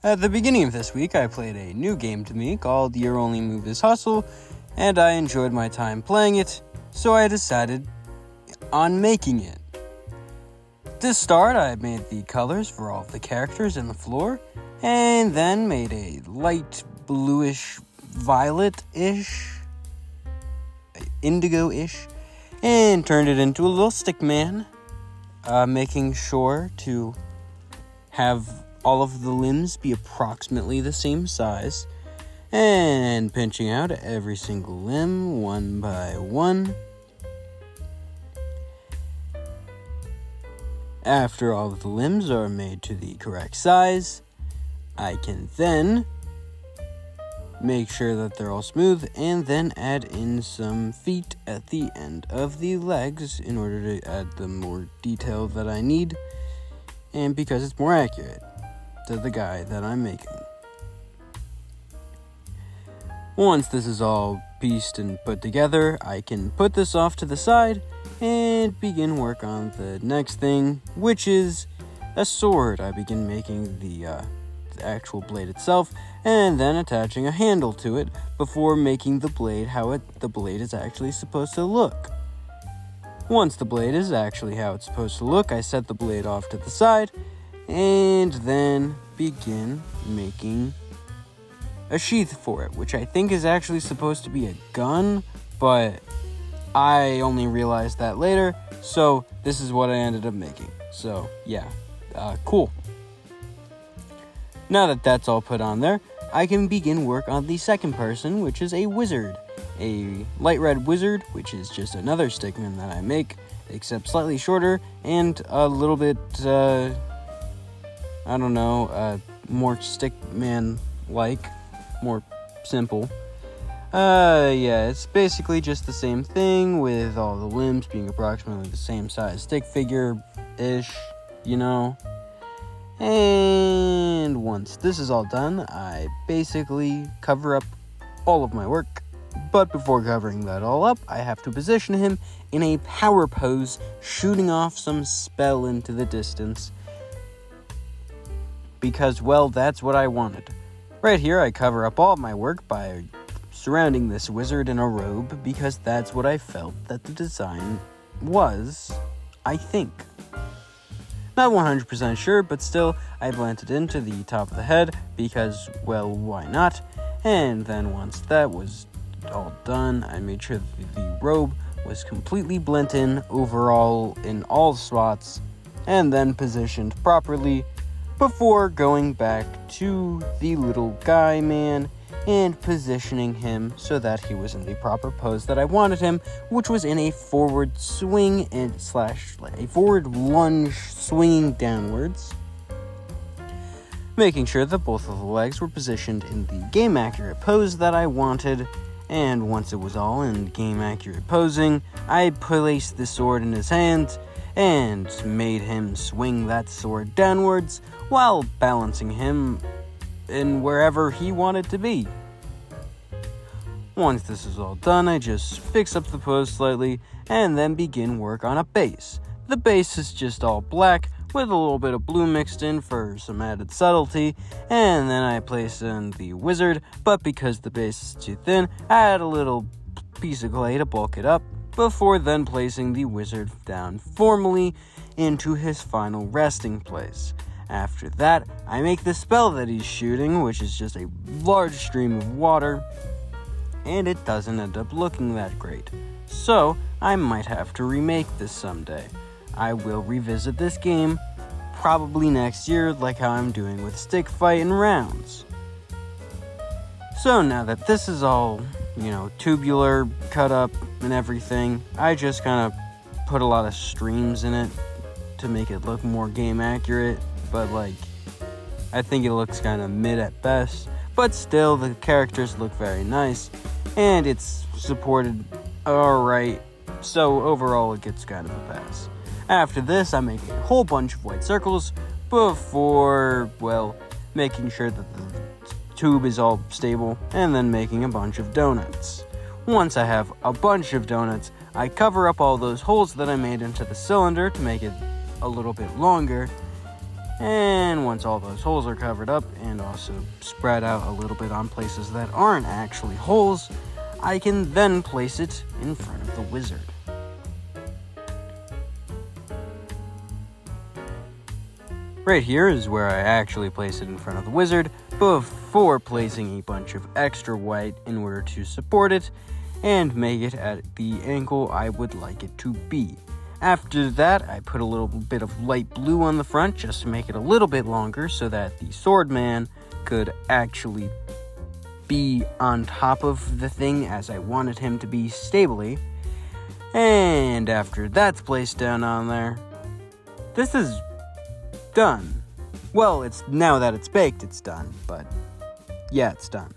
At the beginning of this week, I played a new game to me called Your Only Move is Hustle, and I enjoyed my time playing it, so I decided on making it. To start, I made the colors for all of the characters in the floor, and then made a light bluish, violet-ish, indigo-ish, and turned it into a little stick man, making sure to have all of the limbs be approximately the same size, and pinching out every single limb one by one. After all of the limbs are made to the correct size, I can then make sure that they're all smooth and then add in some feet at the end of the legs in order to add the more detail that I need, and because it's more accurate to the guy that I'm making. Once this is all pieced and put together, I can put this off to the side and begin work on the next thing, which is a sword. I begin making the actual blade itself and then attaching a handle to it before making the blade how the blade is actually supposed to look. Once the blade is actually how it's supposed to look, I set the blade off to the side and then begin making a sheath for it, which I think is actually supposed to be a gun, but I only realized that later, so this is what I ended up making. So, yeah, cool. Now that that's all put on there, I can begin work on the second person, which is a wizard. A light red wizard, which is just another stickman that I make, except slightly shorter and a little bit, more stickman-like, more simple. It's basically just the same thing with all the limbs being approximately the same size stick figure-ish, And once this is all done, I basically cover up all of my work. But before covering that all up, I have to position him in a power pose, shooting off some spell into the distance. Because, well, that's what I wanted. Right here, I cover up all of my work by surrounding this wizard in a robe, because that's what I felt that the design was, I think. Not 100% sure, but still, I blended into the top of the head, because, well, why not? And then once that was all done, I made sure that the robe was completely blent in overall in all spots, and then positioned properly before going back to the little guy man and positioning him so that he was in the proper pose that I wanted him, which was in a forward swing and a forward lunge swinging downwards, making sure that both of the legs were positioned in the game accurate pose that I wanted. And once it was all in game accurate posing, I placed the sword in his hand and made him swing that sword downwards while balancing him in wherever he wanted to be. Once this is all done, I just fix up the pose slightly and then begin work on a base. The base is just all black with a little bit of blue mixed in for some added subtlety, and then I place in the wizard, but because the base is too thin, I add a little piece of clay to bulk it up, before then placing the wizard down formally into his final resting place. After that, I make the spell that he's shooting, which is just a large stream of water, and it doesn't end up looking that great. So, I might have to remake this someday. I will revisit this game probably next year, like how I'm doing with Stick Fight and Rounds. So now that this is all, tubular, cut up and everything, I just kind of put a lot of streams in it to make it look more game accurate, but I think it looks kind of mid at best, but still the characters look very nice, and it's supported alright, so overall it gets kind of a pass. After this, I make a whole bunch of white circles before, making sure that the tube is all stable, and then making a bunch of donuts. Once I have a bunch of donuts, I cover up all those holes that I made into the cylinder to make it a little bit longer, And once all those holes are covered up and also spread out a little bit on places that aren't actually holes, I can then place it in front of the wizard. Right here is where I actually place it in front of the wizard before placing a bunch of extra white in order to support it and make it at the angle I would like it to be. After that, I put a little bit of light blue on the front just to make it a little bit longer so that the swordman could actually be on top of the thing as I wanted him to be stably. And after that's placed down on there, this is done. Well, it's now that it's baked, it's done, but yeah, it's done.